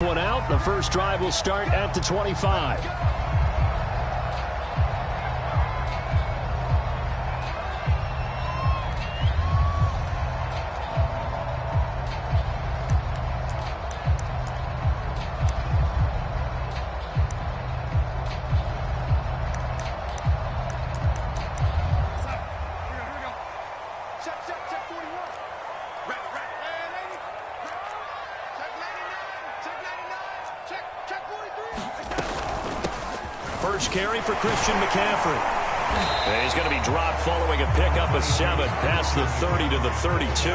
one out. The first drive will start at the 25. First carry for Christian McCaffrey. And he's going to be dropped following a pickup of 7 past the 30 to the 32.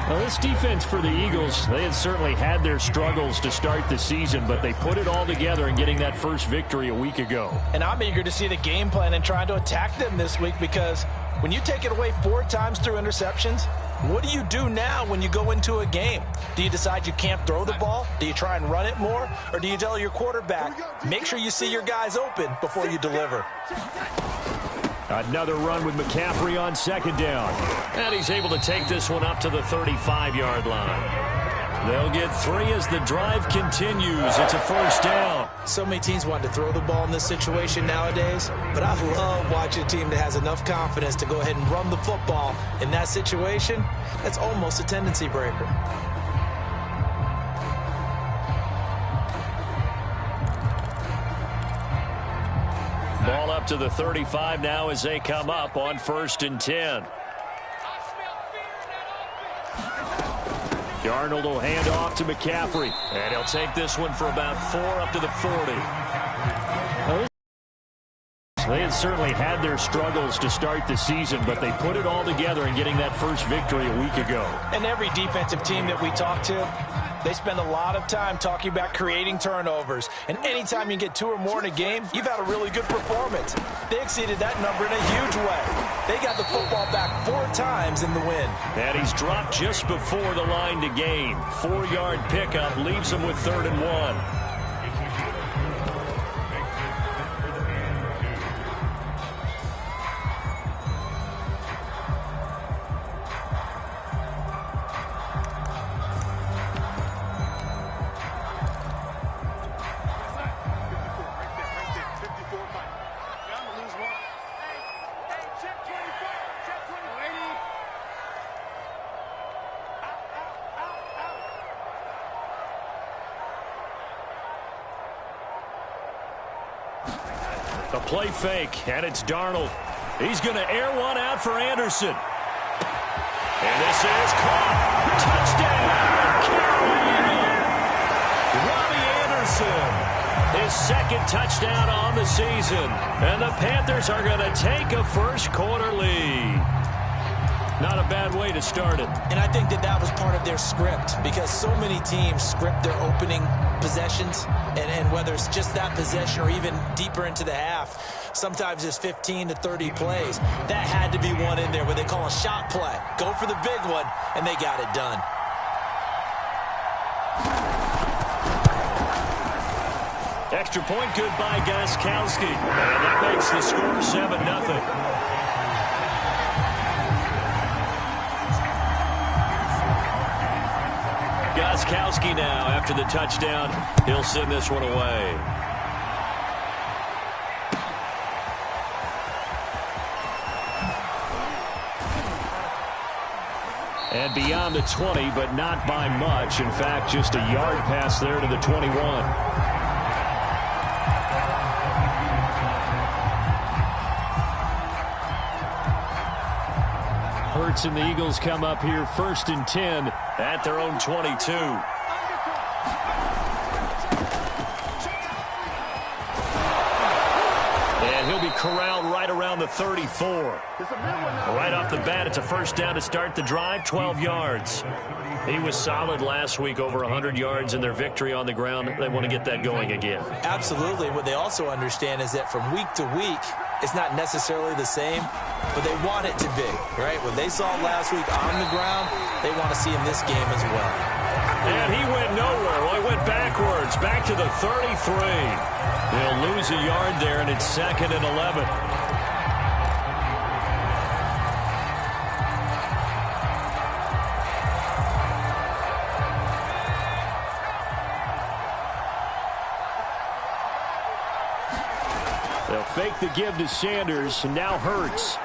Well, this defense for the Eagles, they had certainly had their struggles to start the season, but they put it all together in getting that first victory a week ago. And I'm eager to see the game plan and trying to attack them this week, because when you take it away 4 times through interceptions, what do you do now when you go into a game? Do you decide you can't throw the ball? Do you try and run it more? Or do you tell your quarterback, make sure you see your guys open before you deliver? Another run with McCaffrey on second down. And he's able to take this one up to the 35-yard line. They'll get 3 as the drive continues. It's a first down. So many teams want to throw the ball in this situation nowadays, but I love watching a team that has enough confidence to go ahead and run the football. In that situation, that's almost a tendency breaker. Ball up to the 35 now as they come up on 1st and 10. Darnold will hand off to McCaffrey, and he'll take this one for about 4 up to the 40. They had certainly had their struggles to start the season, but they put it all together in getting that first victory a week ago. And every defensive team that we talk to, they spend a lot of time talking about creating turnovers. And anytime you get 2 or more in a game, you've had a really good performance. They exceeded that number in a huge way. They got the football back 4 times in the win. And he's dropped just before the line to gain. 4-yard pickup leaves him with 3rd and 1. A play fake, and it's Darnold. He's going to air one out for Anderson. And this is caught. Touchdown, Carolina! Robbie Anderson, his 2nd touchdown on the season. And the Panthers are going to take a first-quarter lead. Not a bad way to start it. And I think that was part of their script, because so many teams script their opening possessions, and whether it's just that possession or even deeper into the half, sometimes it's 15 to 30 plays. That had to be one in there where they call a shot play. Go for the big one, and they got it done. Extra point good by Gostkowski. And that makes the score 7-0. Gostkowski now, after the touchdown, he'll send this one away. And beyond the 20, but not by much. In fact, just a yard pass there to the 21. Hurts and the Eagles come up here 1st and 10 at their own 22. And he'll be corralled right around the 34. Right off the bat, it's a first down to start the drive, 12 yards. He was solid last week, over 100 yards in their victory on the ground. They want to get that going again. Absolutely. What they also understand is that from week to week, it's not necessarily the same, but they want it to be, right? What they saw last week on the ground, they want to see in this game as well. And he went nowhere. Well, he went backwards, back to the 33. They'll lose a yard there, and it's 2nd and 11. They'll fake the give to Sanders, and now Hurts.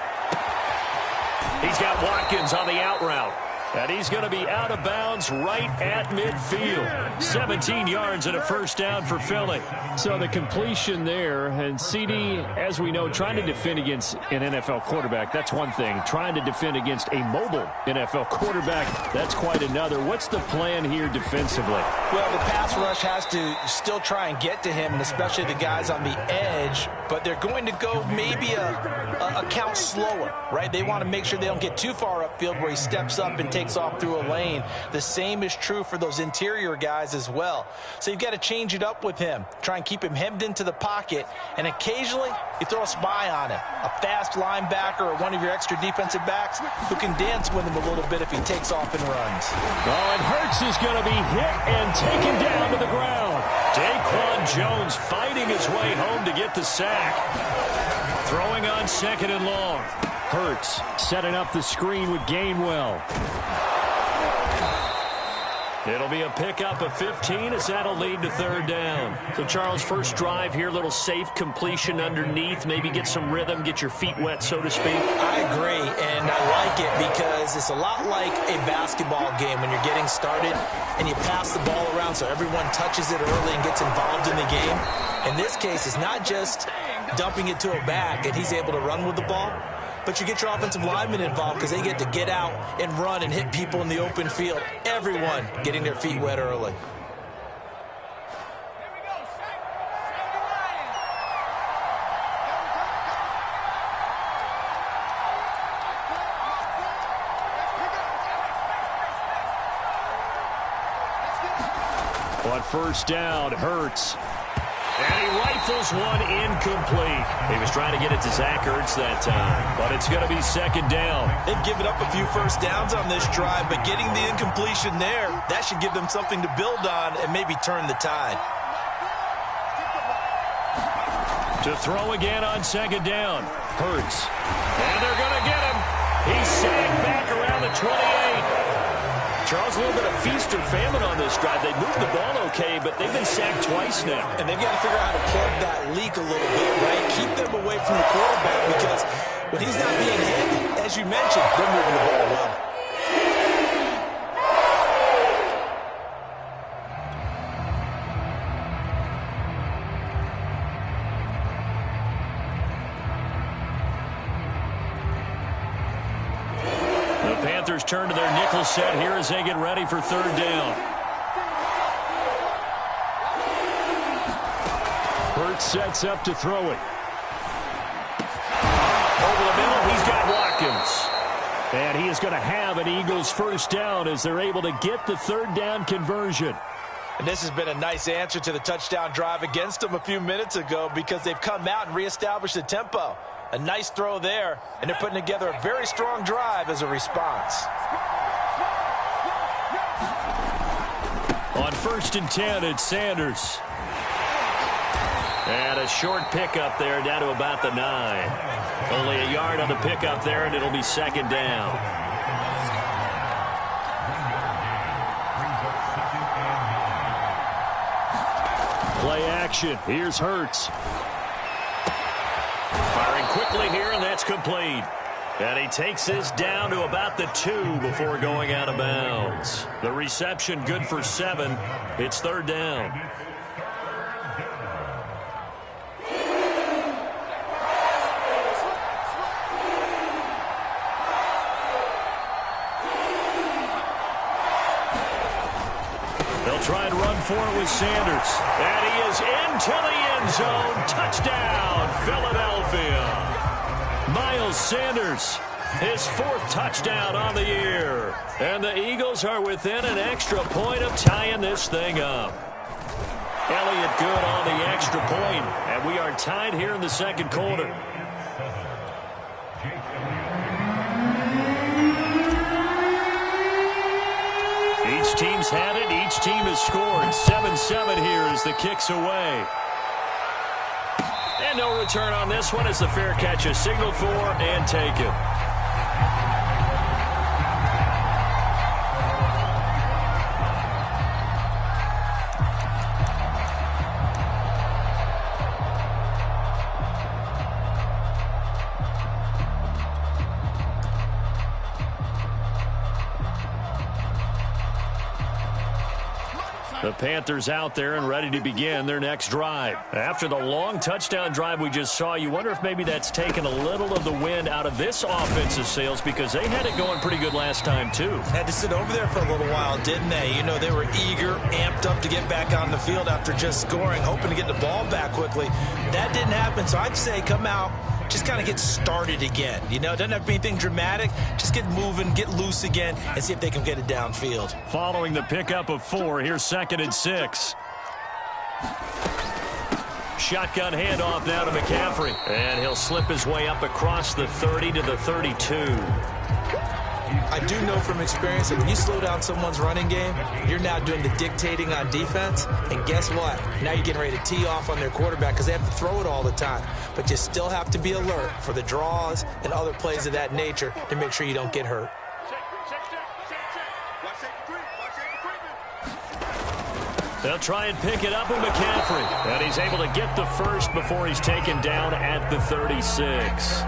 He's got Watkins on the out route. And he's going to be out of bounds right at midfield. 17 yards and a first down for Philly. So the completion there, and CD, as we know, trying to defend against an NFL quarterback, that's one thing. Trying to defend against a mobile NFL quarterback, that's quite another. What's the plan here defensively? Well, the pass rush has to still try and get to him, and especially the guys on the edge, but they're going to go maybe a count slower, right? They want to make sure they don't get too far upfield where he steps up and takes off through a lane. The same is true for those interior guys as well. So you've got to change it up with him. Try and keep him hemmed into the pocket, and occasionally you throw a spy on him. A fast linebacker or one of your extra defensive backs who can dance with him a little bit if he takes off and runs. Oh, and Hurts is going to be hit and taken down to the ground. Daquan Jones fighting his way home to get the sack. Throwing on 2nd and long. Hurts setting up the screen with Gainwell. It'll be a pickup of 15 as that'll lead to 3rd down. So, Charles, first drive here, little safe completion underneath. Maybe get some rhythm, get your feet wet, so to speak. I agree, and I like it because it's a lot like a basketball game when you're getting started and you pass the ball around so everyone touches it early and gets involved in the game. In this case, it's not just dumping it to a back and he's able to run with the ball, but you get your offensive linemen involved because they get to get out and run and hit people in the open field. Everyone getting their feet wet early. On 1st down, Hurts. And he rifles one incomplete. He was trying to get it to Zach Ertz that time, but it's going to be 2nd down. They've given up a few first downs on this drive, but getting the incompletion there, that should give them something to build on and maybe turn the tide. To throw again on 2nd down. Hurts. And they're going to get him. He's sagged back around the 28. Charles, a little bit of feast or famine on this drive. They moved the ball okay, but they've been sacked twice now. And they've got to figure out how to plug that leak a little bit, right? Keep them away from the quarterback because when he's not being hit, as you mentioned, they're moving the ball well. Panthers turn to their nickel set here as they get ready for 3rd down. Hurts sets up to throw it. Over the middle, he's got Watkins. And he is going to have an Eagles 1st down as they're able to get the 3rd down conversion. And this has been a nice answer to the touchdown drive against them a few minutes ago because they've come out and reestablished the tempo. A nice throw there, and they're putting together a very strong drive as a response. On 1st and 10, it's Sanders. And a short pickup there down to about the 9. Only a yard on the pickup there, and it'll be 2nd down. Play action. Here's Hurts. Firing quickly here, and that's complete. And he takes this down to about the 2 before going out of bounds. The reception good for 7. It's 3rd down. They'll try and run for it with Sanders. And he is into the end zone. Touchdown, Philadelphia. Miles Sanders, his 4th touchdown on the year. And the Eagles are within an extra point of tying this thing up. Elliott good on the extra point, and we are tied here in the 2nd quarter. Each team's had it. Each team has scored. 7-7 here as the kick's away. And no return on this one as the fair catch is signaled for and taken. The Panthers out there and ready to begin their next drive. After the long touchdown drive we just saw, you wonder if maybe that's taken a little of the wind out of this offensive sails, because they had it going pretty good last time too. Had to sit over there for a little while, didn't they? You know, they were eager, amped up to get back on the field after just scoring, hoping to get the ball back quickly. That didn't happen, so I'd say come out, just kind of get started again. You know, it doesn't have to be anything dramatic. Just get moving, get loose again, and see if they can get it downfield. Following the pickup of 4, here's 2nd and 6. Shotgun handoff now to McCaffrey. And he'll slip his way up across the 30 to the 32. I do know from experience that when you slow down someone's running game, you're now doing the dictating on defense. And guess what? Now you're getting ready to tee off on their quarterback because they have to throw it all the time. But you still have to be alert for the draws and other plays of that nature to make sure you don't get hurt. They'll try and pick it up with McCaffrey. And he's able to get the first before he's taken down at the 36.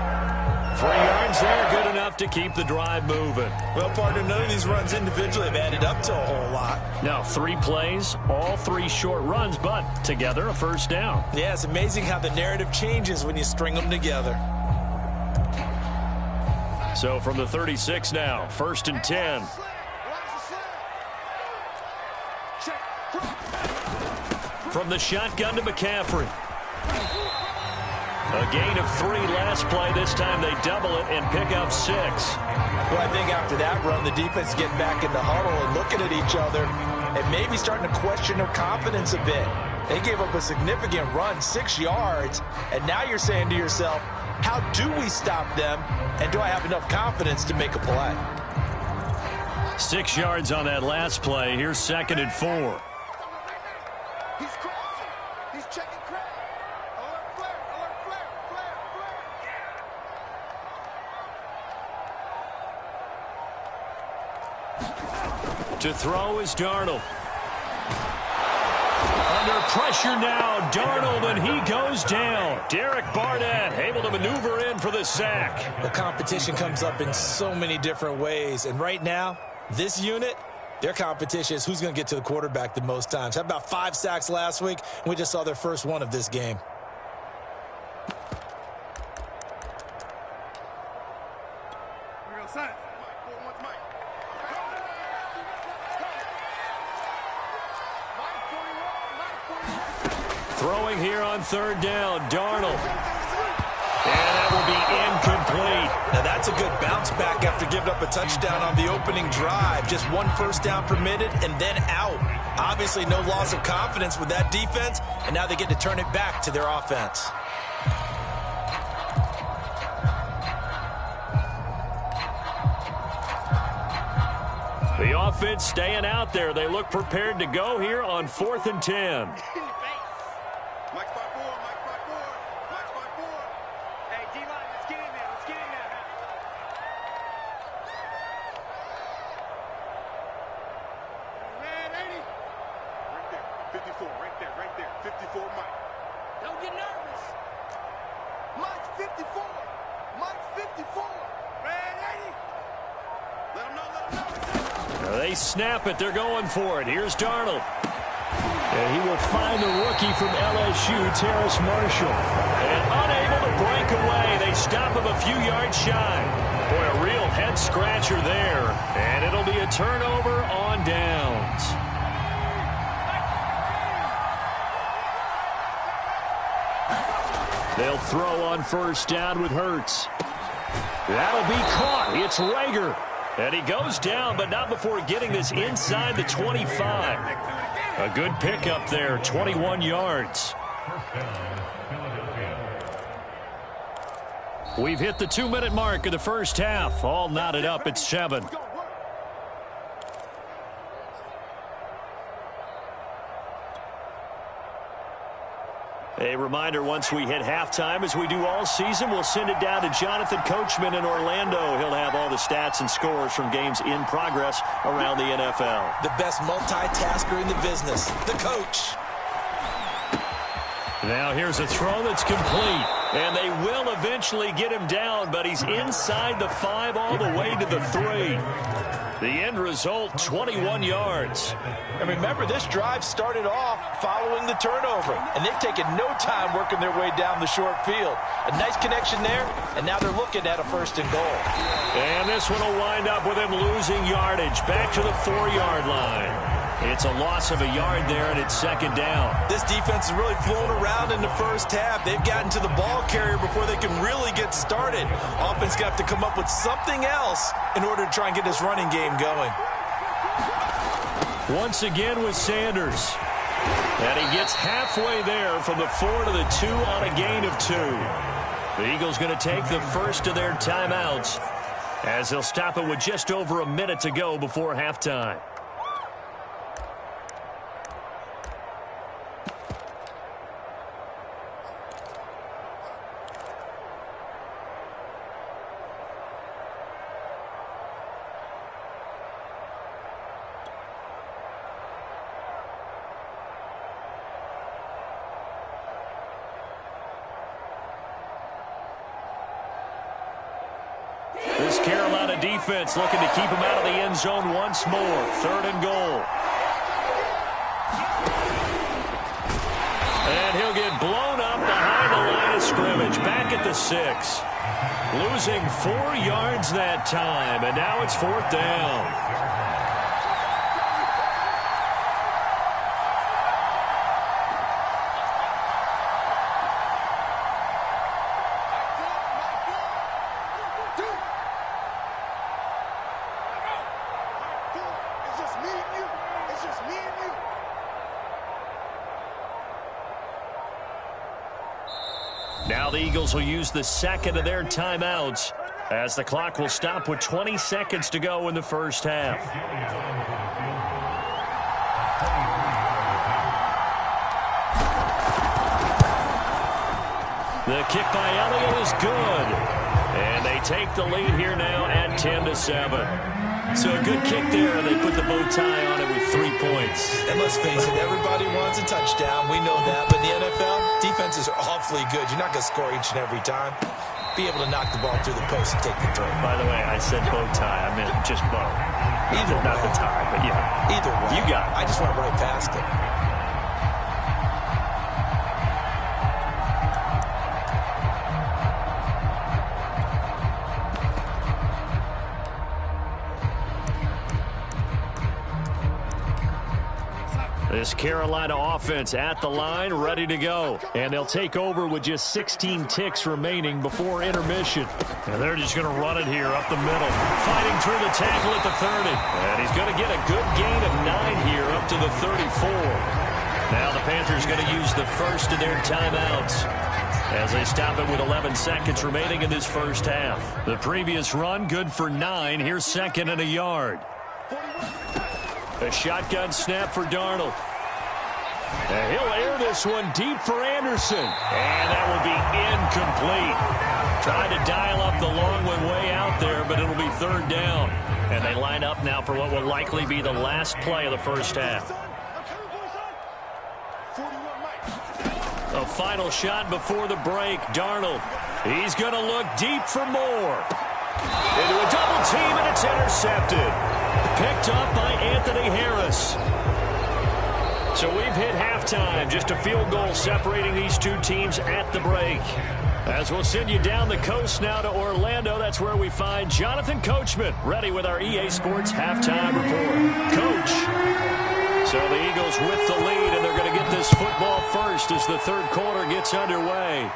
3 yards there, good enough to keep the drive moving. Well, partner, none of these runs individually have added up to a whole lot. Now, 3 plays, all 3 short runs, but together a first down. Yeah, it's amazing how the narrative changes when you string them together. So from the 36 now, 1st and 10. From the shotgun to McCaffrey. A gain of 3 last play. This time they double it and pick up 6. Well, I think after that run, the defense is getting back in the huddle and looking at each other and maybe starting to question their confidence a bit. They gave up a significant run, 6 yards, and now you're saying to yourself, how do we stop them, and do I have enough confidence to make a play? 6 yards on that last play. Here's 2nd and 4. He's crossing. He's checking crowd. Alert flare, alert flare, flare, flare. To throw is Darnold. Under pressure now, Darnold, and he goes down. Derek Barnett able to maneuver in for the sack. The competition comes up in so many different ways, and right now, this unit, their competition is who's going to get to the quarterback the most times. How about 5 sacks last week? We just saw their first one of this game. Throwing here on 3rd down, Darnold. And that will be incomplete. Now that's a good bounce back after giving up a touchdown on the opening drive. Just 1 first down permitted and then out. Obviously no loss of confidence with that defense, and now they get to turn it back to their offense. The offense staying out there. They look prepared to go here on 4th and 10. They snap it. They're going for it. Here's Darnold. And he will find the rookie from LSU, Terrace Marshall. And unable to break away. They stop him a few yards shy. Boy, a real head-scratcher there. And it'll be a turnover on downs. They'll throw on 1st down with Hurts. That'll be caught. It's Rager. And he goes down, but not before getting this inside the 25. A good pickup there, 21 yards. We've hit the 2-minute mark of the first half. All knotted up at 7. A reminder, once we hit halftime, as we do all season, we'll send it down to Jonathan Coachman in Orlando. He'll have all the stats and scores from games in progress around the NFL. The best multitasker in the business, the coach. Now here's a throw that's complete. And they will eventually get him down, but he's inside the 5 all the way to the 3. The end result, 21 yards. And remember, this drive started off following the turnover, and they've taken no time working their way down the short field. A nice connection there, and now they're looking at a 1st and goal. And this one will wind up with him losing yardage back to the 4-yard line. It's a loss of a yard there, and it's 2nd down. This defense is really flown around in the first half. They've gotten to the ball carrier before they can really get started. Offense got to come up with something else in order to try and get this running game going. Once again with Sanders. And he gets halfway there from the 4 to the 2 on a gain of 2. The Eagles going to take the first of their timeouts as they'll stop it with just over a minute to go before halftime. This Carolina defense looking to keep him out of the end zone once more. 3rd and goal. And he'll get blown up behind the line of scrimmage. Back at the 6. Losing 4 yards that time. And now it's 4th down. Now the Eagles will use the 2nd of their timeouts as the clock will stop with 20 seconds to go in the first half. The kick by Elliott is good. And they take the lead here now at 10-7. So a good kick there, and they put the bow tie on it with 3 points. And let's face it, everybody wants a touchdown. We know that. But in the NFL, defenses are awfully good. You're not going to score each and every time. Be able to knock the ball through the post and take the throw. By the way, I said bow tie. I meant just bow. Either way. Not the tie, but yeah. Either way. You got it. I just went right past it. This Carolina offense at the line, ready to go. And they'll take over with just 16 ticks remaining before intermission. And they're just going to run it here up the middle. Fighting through the tackle at the 30. And he's going to get a good gain of 9 here up to the 34. Now the Panthers going to use the first of their timeouts as they stop it with 11 seconds remaining in this first half. The previous run good for 9. Here's 2nd and a yard. A shotgun snap for Darnold. And he'll air this one deep for Anderson. And that will be incomplete. Tried to dial up the long one way out there, but it'll be 3rd down. And they line up now for what will likely be the last play of the first half. A final shot before the break. Darnold. He's going to look deep for more. Into a double team, and it's intercepted. Picked up by Anthony Harris. So we've hit halftime. Just a field goal separating these two teams at the break. As we'll send you down the coast now to Orlando, that's where we find Jonathan Coachman, ready with our EA Sports halftime report. Coach. So the Eagles with the lead, and they're going to get this football first as the 3rd quarter gets underway.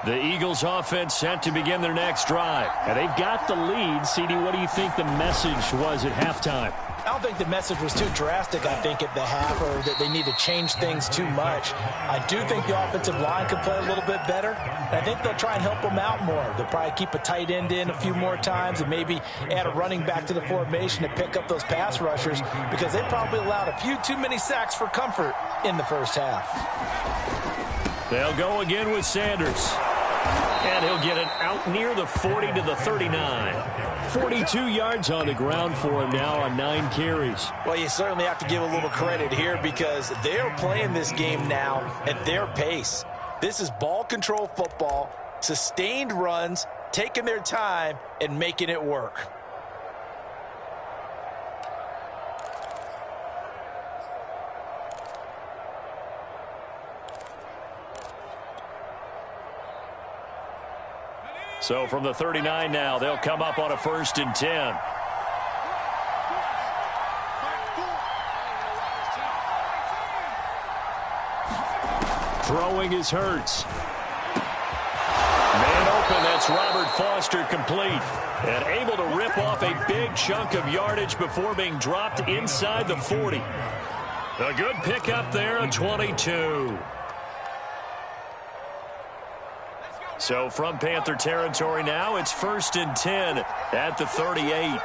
The Eagles offense set to begin their next drive. And they've got the lead. CD, what do you think the message was at halftime? I don't think the message was too drastic, I think, at the half, or that they need to change things too much. I do think the offensive line could play a little bit better. And I think they'll try and help them out more. They'll probably keep a tight end in a few more times and maybe add a running back to the formation to pick up those pass rushers, because they probably allowed a few too many sacks for comfort in the first half. They'll go again with Sanders. And he'll get it out near the 40 to the 39. 42 yards on the ground for him now on 9 carries. Well, you certainly have to give a little credit here because they're playing this game now at their pace. This is ball control football, sustained runs, taking their time, and making it work. So from the 39 now, they'll come up on a 1st and 10. Throwing is Hurts. Man open, that's Robert Foster complete. And able to rip off a big chunk of yardage before being dropped inside the 40. A good pickup there, a 22. So from Panther territory now, it's 1st and 10 at the 38.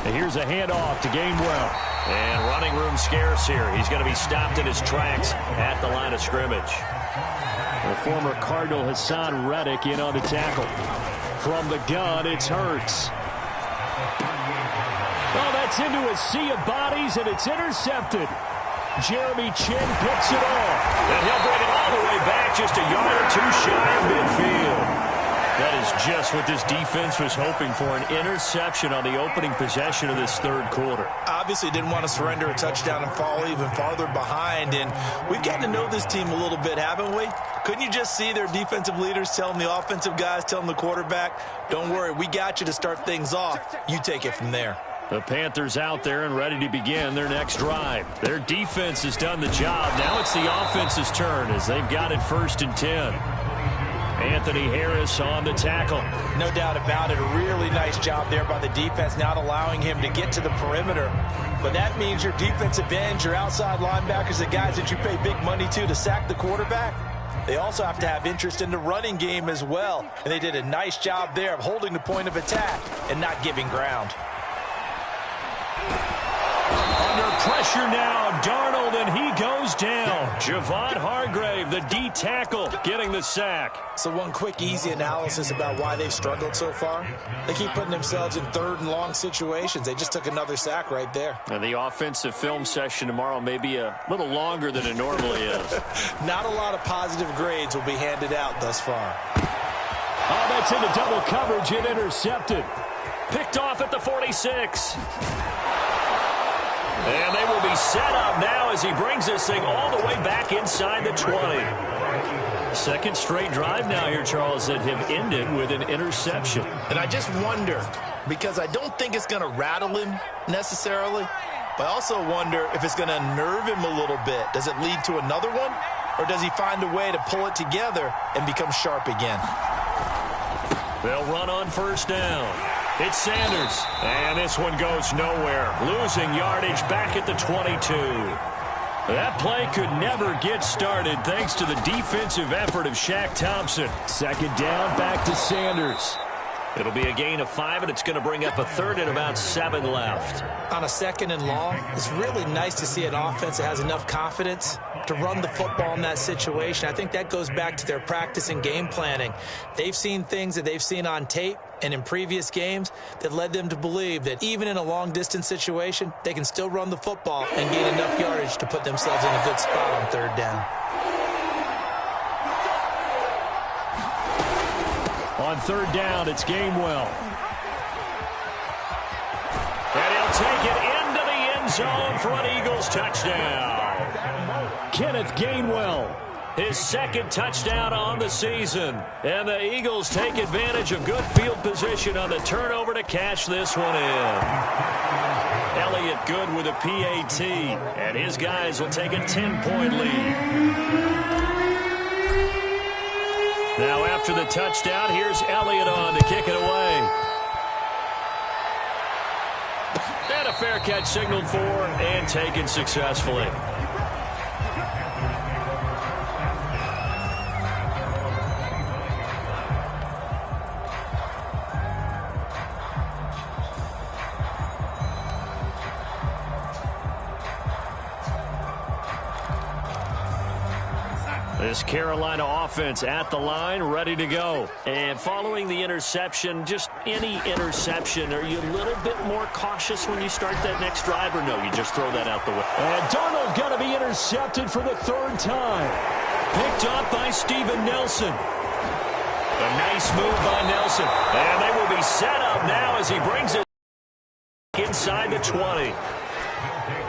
And here's a handoff to Gainwell. And running room scarce here. He's going to be stopped in his tracks at the line of scrimmage. The former Cardinal Hassan Reddick in on the tackle. From the gun, it's Hurts. Oh, that's into a sea of bodies, and it's intercepted. Jeremy Chin picks it off. And he'll bring it all the way back just a yard or 2 shy of midfield. That is just what this defense was hoping for, an interception on the opening possession of this 3rd quarter. Obviously didn't want to surrender a touchdown and fall even farther behind. And we've gotten to know this team a little bit, haven't we? Couldn't you just see their defensive leaders telling the offensive guys, telling the quarterback, don't worry, we got you to start things off. You take it from there. The Panthers out there and ready to begin their next drive. Their defense has done the job. Now it's the offense's turn as they've got it 1st and 10. Anthony Harris on the tackle. No doubt about it. A really nice job there by the defense, not allowing him to get to the perimeter. But that means your defensive ends, your outside linebackers, the guys that you pay big money to sack the quarterback, they also have to have interest in the running game as well. And they did a nice job there of holding the point of attack and not giving ground. Under pressure now, Darnold, and he goes down. Javon Hargrave, the D tackle, getting the sack. So one quick, easy analysis about why they've struggled so far. They keep putting themselves in 3rd and long situations. They just took another sack right there. And the offensive film session tomorrow may be a little longer than it normally is. Not a lot of positive grades will be handed out thus far. Oh, that's into double coverage and intercepted. Picked off at the 46. And they will be set up now as he brings this thing all the way back inside the 20. 2nd straight drive now here, Charles, that have ended with an interception. And I just wonder, because I don't think it's going to rattle him necessarily, but I also wonder if it's going to unnerve him a little bit. Does it lead to another one? Or does he find a way to pull it together and become sharp again? They'll run on 1st down. It's Sanders, and this one goes nowhere. Losing yardage back at the 22. That play could never get started thanks to the defensive effort of Shaq Thompson. 2nd down, back to Sanders. It'll be a gain of 5, and it's going to bring up a 3rd and about 7 left. On a 2nd and long, it's really nice to see an offense that has enough confidence to run the football in that situation. I think that goes back to their practice and game planning. They've seen things that they've seen on tape and in previous games that led them to believe that even in a long-distance situation, they can still run the football and gain enough yardage to put themselves in a good spot on 3rd down. On 3rd down, it's Gainwell. And he'll take it into the end zone for an Eagles touchdown. Kenneth Gainwell. His 2nd touchdown on the season. And the Eagles take advantage of good field position on the turnover to cash this one in. Elliott Good with a PAT. And his guys will take a 10-point lead. Now after the touchdown, here's Elliott on to kick it away. And a fair catch signaled for and taken successfully. This Carolina offense at the line, ready to go. And following the interception, just any interception, are you a little bit more cautious when you start that next drive, or no, you just throw that out the way? And Darnold going to be intercepted for the third time. Picked up by Steven Nelson. A nice move by Nelson. And they will be set up now as he brings it inside the 20.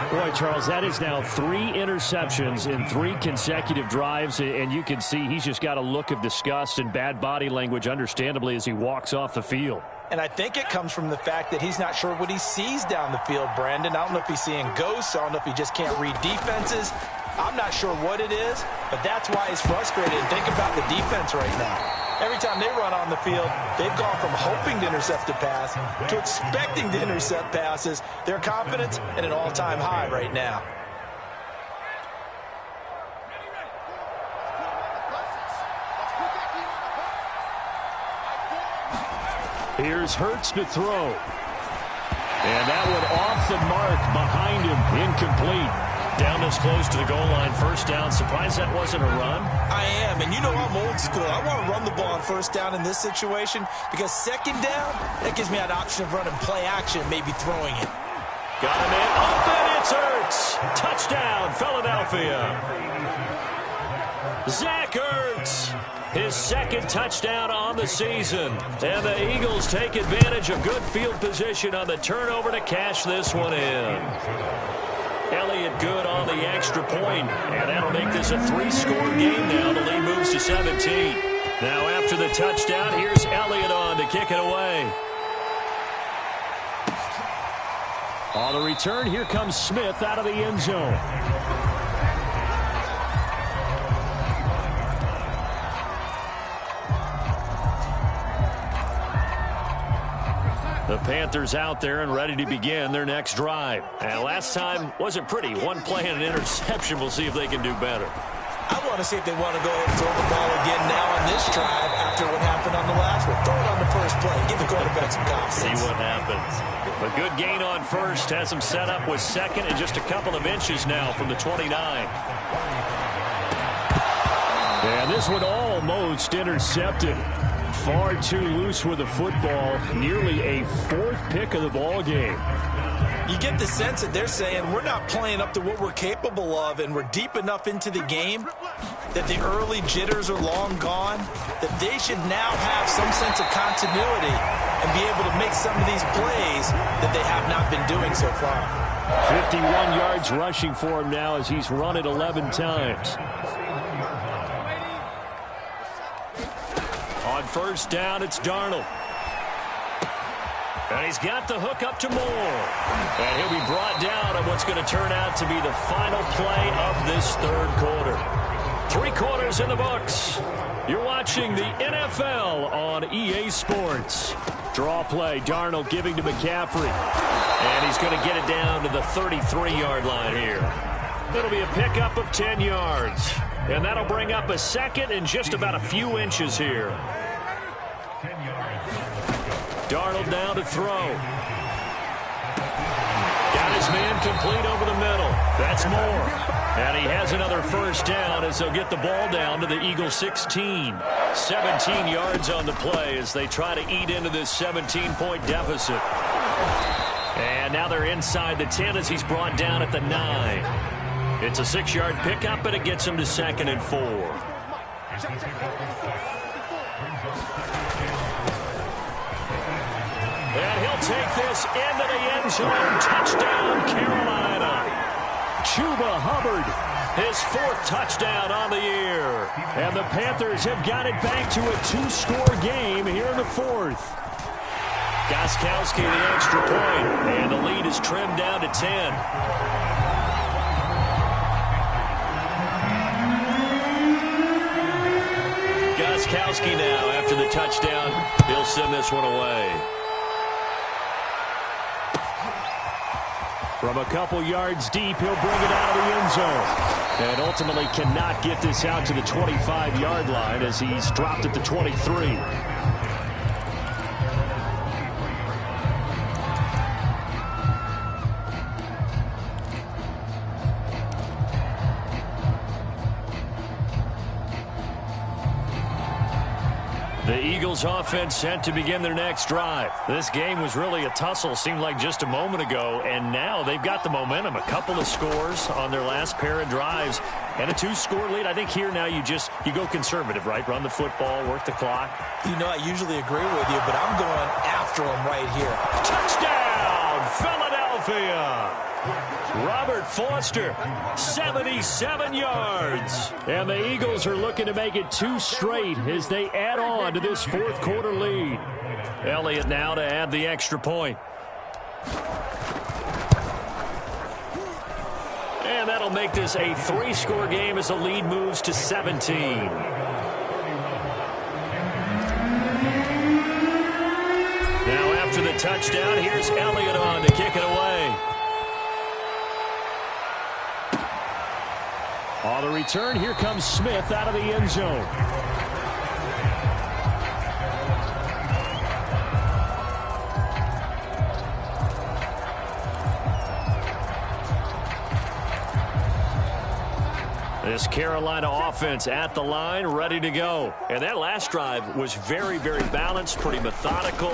Boy, Charles, that is now 3 interceptions in 3 consecutive drives, and you can see he's just got a look of disgust and bad body language, understandably, as he walks off the field. And I think it comes from the fact that he's not sure what he sees down the field, Brandon. I don't know if he's seeing ghosts. I don't know if he just can't read defenses. I'm not sure what it is, but that's why he's frustrated. And think about the defense right now. Every time they run on the field, they've gone from hoping to intercept a pass to expecting to intercept passes. Their confidence at an all-time high right now. Here's Hurts to throw. And that one off the mark behind him, incomplete. Down this close to the goal line, first down. Surprised that wasn't a run? I am, and you know I'm old school. I want to run the ball on first down in this situation because second down, that gives me an option of running play action, maybe throwing it. Got him in. Up and it's Ertz. Touchdown, Philadelphia. Zach Ertz. His second touchdown on the season. And the Eagles take advantage of good field position on the turnover to cash this one in. Elliott good on the extra point, and that'll make this a 3-score game now. The lead moves to 17. Now after the touchdown, here's Elliott on to kick it away. On the return, here comes Smith out of the end zone. The Panthers out there and ready to begin their next drive. And last time wasn't pretty. One play and an interception. We'll see if they can do better. I want to see if they want to go ahead and throw the ball again now on this drive after what happened on the last one. Throw it on the first play. Give the quarterback some confidence. See what happens. A good gain on first. Has him set up with second and just a couple of inches now from the 29. And this one almost intercepted. Far too loose with the football. Nearly a 4th pick of the ball game. You get the sense that they're saying we're not playing up to what we're capable of, and we're deep enough into the game that the early jitters are long gone, that they should now have some sense of continuity and be able to make some of these plays that they have not been doing so far. 51 yards rushing for him now as he's run it 11 times. On first down, it's Darnold. And he's got the hook up to Moore. And he'll be brought down on what's going to turn out to be the final play of this third quarter. 3 quarters in the books. You're watching the NFL on EA Sports. Draw play, Darnold giving to McCaffrey. And he's going to get it down to the 33-yard line here. It'll be a pickup of 10 yards. And that'll bring up a second and just about a few inches here. Darnold now to throw. Got his man complete over the middle. That's Moore. And he has another first down as they'll get the ball down to the Eagles 16. 17 yards on the play as they try to eat into this 17-point deficit. And now they're inside the 10 as he's brought down at the 9. It's a 6-yard pickup, and it gets him to 2nd and 4. And he'll take this into the end zone. Touchdown, Carolina. Chuba Hubbard. His 4th touchdown on the year. And the Panthers have got it back to a 2-score game here in the 4th. Gostkowski the extra point, and the lead is trimmed down to 10. Gostkowski now, after the touchdown, he'll send this one away. From a couple yards deep, he'll bring it out of the end zone. And ultimately cannot get this out to the 25-yard line as he's dropped at the 23. The Eagles offense set to begin their next drive. This game was really a tussle, seemed like just a moment ago, and now they've got the momentum. A couple of scores on their last pair of drives and a 2-score lead. I think here now you go conservative, right? Run the football, work the clock. You know, I usually agree with you, but I'm going after them right here. Touchdown, Philadelphia! Robert Foster, 77 yards. And the Eagles are looking to make it 2 straight as they add on to this fourth quarter lead. Elliott now to add the extra point. And that'll make this a 3-score game as the lead moves to 17. Now after the touchdown, here's Elliott on to kick it away. On the return, here comes Smith out of the end zone. This Carolina offense at the line, ready to go. And that last drive was very, very balanced, pretty methodical.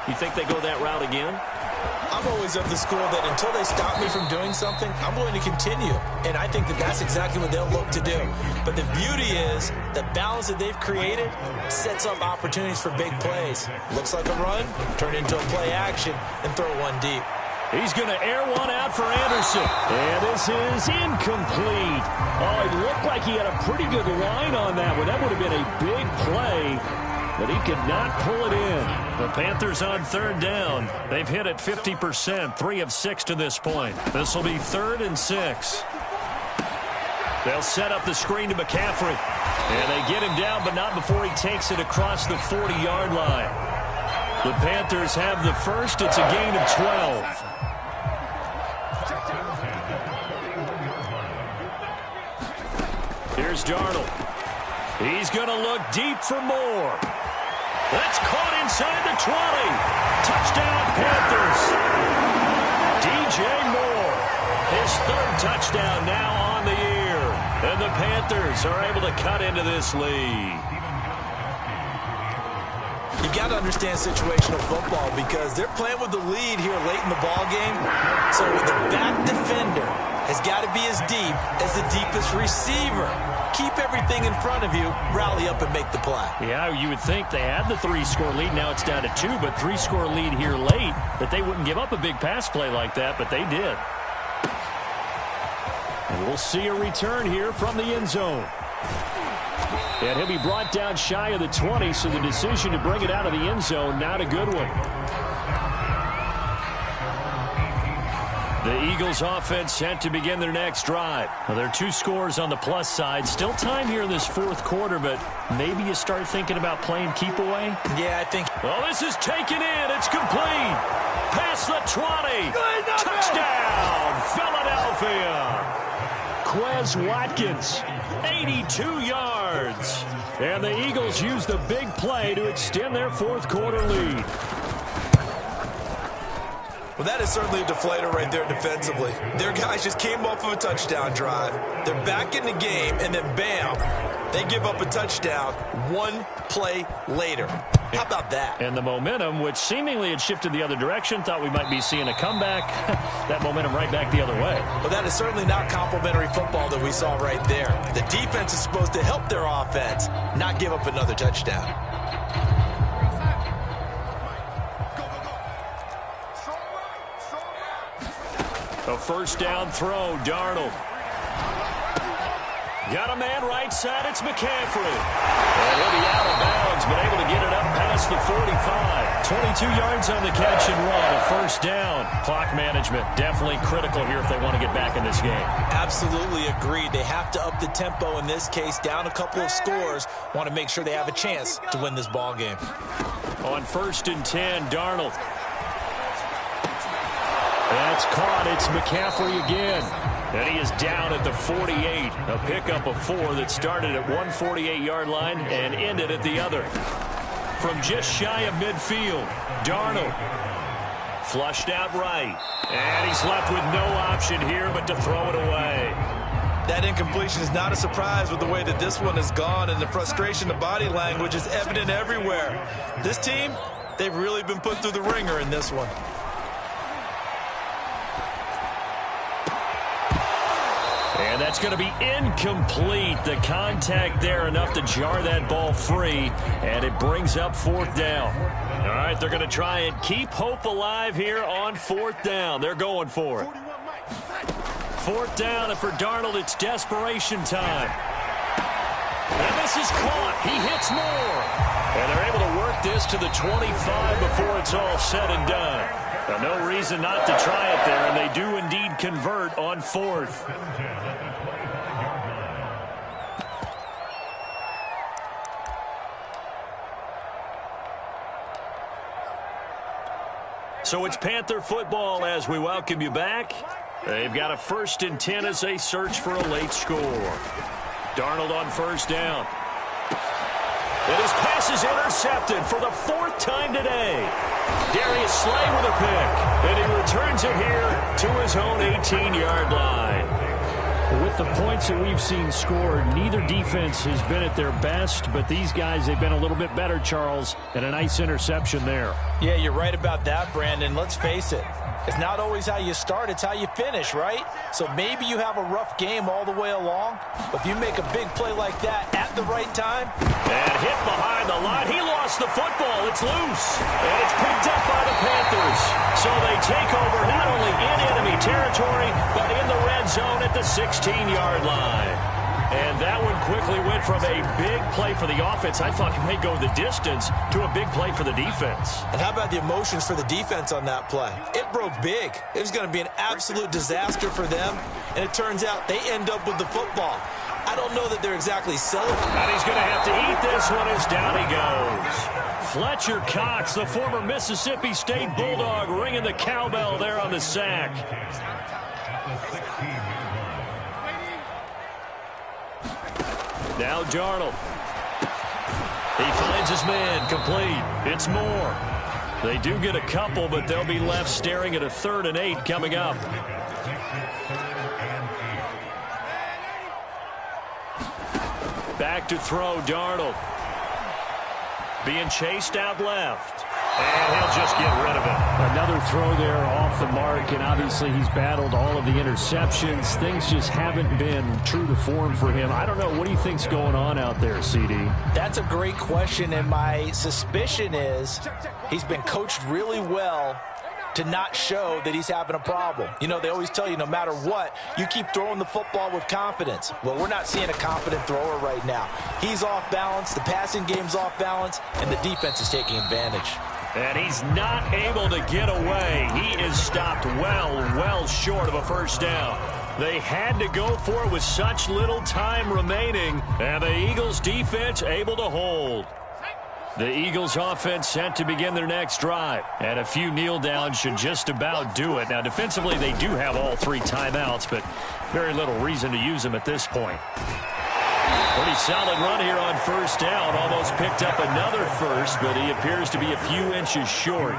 You think they go that route again? I'm always of the school that until they stop me from doing something, I'm going to continue. And I think that that's exactly what they'll look to do. But the beauty is the balance that they've created sets up opportunities for big plays. Looks like a run, turn into a play action, and throw one deep. He's going to air one out for Anderson. And this is incomplete. Oh, it looked like he had a pretty good line on that one. That would have been a big play, but he could not pull it in. The Panthers on third down. They've hit it 50%, 3 of 6 to this point. This will be 3rd and 6. They'll set up the screen to McCaffrey. And they get him down, but not before he takes it across the 40-yard line. The Panthers have the first. It's a gain of 12. Here's Darnold. He's going to look deep for more. That's caught inside the 20. Touchdown, Panthers. DJ Moore, his 3rd touchdown now on the year. And the Panthers are able to cut into this lead. You've got to understand situational football because they're playing with the lead here late in the ball game. So the back defender has got to be as deep as the deepest receiver. Keep everything in front of you, rally up and make the play. Yeah, you would think they had the 3-score lead. Now it's down to 2, but 3-score lead here late, that they wouldn't give up a big pass play like that, but they did. And we'll see a return here from the end zone. And he'll be brought down shy of the 20, so the decision to bring it out of the end zone, not a good one. The Eagles offense set to begin their next drive. Well, there are 2 scores on the plus side. Still time here in this 4th quarter, but maybe you start thinking about playing keep away? Yeah, I think. Oh, this is taken in. It's complete. Past the 20. Touchdown, Philadelphia. Quez Watkins, 82 yards. And the Eagles use the big play to extend their 4th quarter lead. Well, that is certainly a deflator right there defensively. Their guys just came off of a touchdown drive. They're back in the game, and then bam, they give up a touchdown 1 play later. How about that? And the momentum, which seemingly had shifted the other direction, thought we might be seeing a comeback. That momentum right back the other way. Well, that is certainly not complimentary football that we saw right there. The defense is supposed to help their offense, not give up another touchdown. A 1st down throw, Darnold. Got a man right side, it's McCaffrey. And he'll be out of bounds, but able to get it up past the 45. 22 yards on the catch and run, a 1st down. Clock management, definitely critical here if they want to get back in this game. Absolutely agreed. They have to up the tempo in this case, down a couple of scores. Want to make sure they have a chance to win this ball game. On 1st and 10, Darnold. That's caught. It's McCaffrey again. And he is down at the 48. A pickup of 4 that started at 148-yard line and ended at the other. From just shy of midfield, Darnold flushed out right. And he's left with no option here but to throw it away. That incompletion is not a surprise with the way that this one has gone, and the frustration, the body language is evident everywhere. This team, they've really been put through the ringer in this one. And that's going to be incomplete. The contact there enough to jar that ball free, and it brings up 4th down. All right, they're going to try and keep hope alive here on 4th down. They're going for it. 4th down, and for Darnold, it's desperation time. And this is caught. He hits more. And they're able to work this to the 25 before it's all said and done. No reason not to try it there, and they do indeed convert on 4th. So it's Panther football as we welcome you back. They've got a 1st and 10 as they search for a late score. Darnold on 1st down. And his pass is intercepted for the 4th time today. Darius Slay with a pick. And he returns it here to his own 18-yard line. With the points that we've seen scored, neither defense has been at their best, but these guys, they've been a little bit better, Charles, and a nice interception there. Yeah, you're right about that, Brandon. Let's face it. It's not always how you start, it's how you finish, right? So maybe you have a rough game all the way along, but if you make a big play like that at the right time. And hit behind the line. He lost the football. It's loose. And it's picked up by the Panthers. So they take over not only in enemy territory, but in the red zone at the 16-yard line. And that one quickly went from a big play for the offense, I thought it may go the distance, to a big play for the defense. And how about the emotions for the defense on that play? It broke big. It was going to be an absolute disaster for them, and it turns out they end up with the football. I don't know that they're exactly celebrating. And he's going to have to eat this one as down he goes. Fletcher Cox, the former Mississippi State Bulldog, ringing the cowbell there on the sack. Now Darnold. He finds his man, complete. It's Moore. They do get a couple, but they'll be left staring at a 3rd and 8 coming up. Back to throw, Darnold. Being chased out left. And he'll just get rid of it. Another throw there off the mark, and obviously he's battled all of the interceptions. Things just haven't been true to form for him. I don't know. What do you think's going on out there, CD? That's a great question, and my suspicion is he's been coached really well to not show that he's having a problem. You know, they always tell you no matter what, you keep throwing the football with confidence. Well, we're not seeing a confident thrower right now. He's off balance, the passing game's off balance, and the defense is taking advantage. And he's not able to get away. He is stopped well short of a 1st down. They had to go for it with such little time remaining, and the Eagles defense able to hold. The Eagles offense set to begin their next drive, and a few kneel downs should just about do it. Now, defensively, they do have all 3 timeouts, but very little reason to use them at this point. Pretty solid run here on 1st down. Almost picked up another first, but he appears to be a few inches short.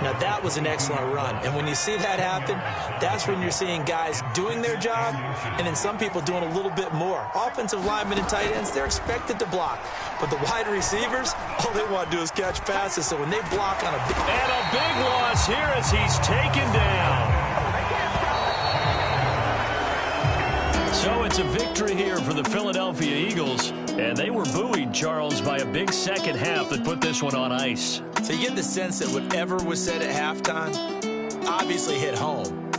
Now, that was an excellent run. And when you see that happen, that's when you're seeing guys doing their job and then some people doing a little bit more. Offensive linemen and tight ends, they're expected to block. But the wide receivers, all they want to do is catch passes. So when they block on a big... And a big loss here as he's taken down. So it's a victory here for the Philadelphia Eagles, and they were buoyed, Charles, by a big second half that put this one on ice. So you get the sense that whatever was said at halftime obviously hit home.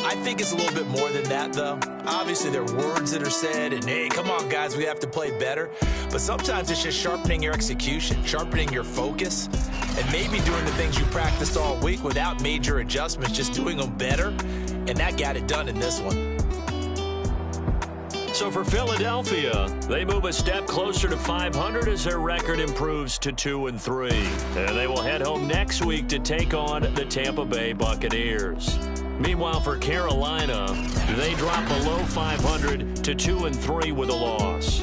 I think it's a little bit more than that, though. Obviously, there are words that are said, and, hey, come on, guys, we have to play better. But sometimes it's just sharpening your execution, sharpening your focus, and maybe doing the things you practiced all week without major adjustments, just doing them better, and that got it done in this one. So for Philadelphia, they move a step closer to 500 as their record improves to 2-3. And they will head home next week to take on the Tampa Bay Buccaneers. Meanwhile, for Carolina, they drop below 500 to 2-3 with a loss.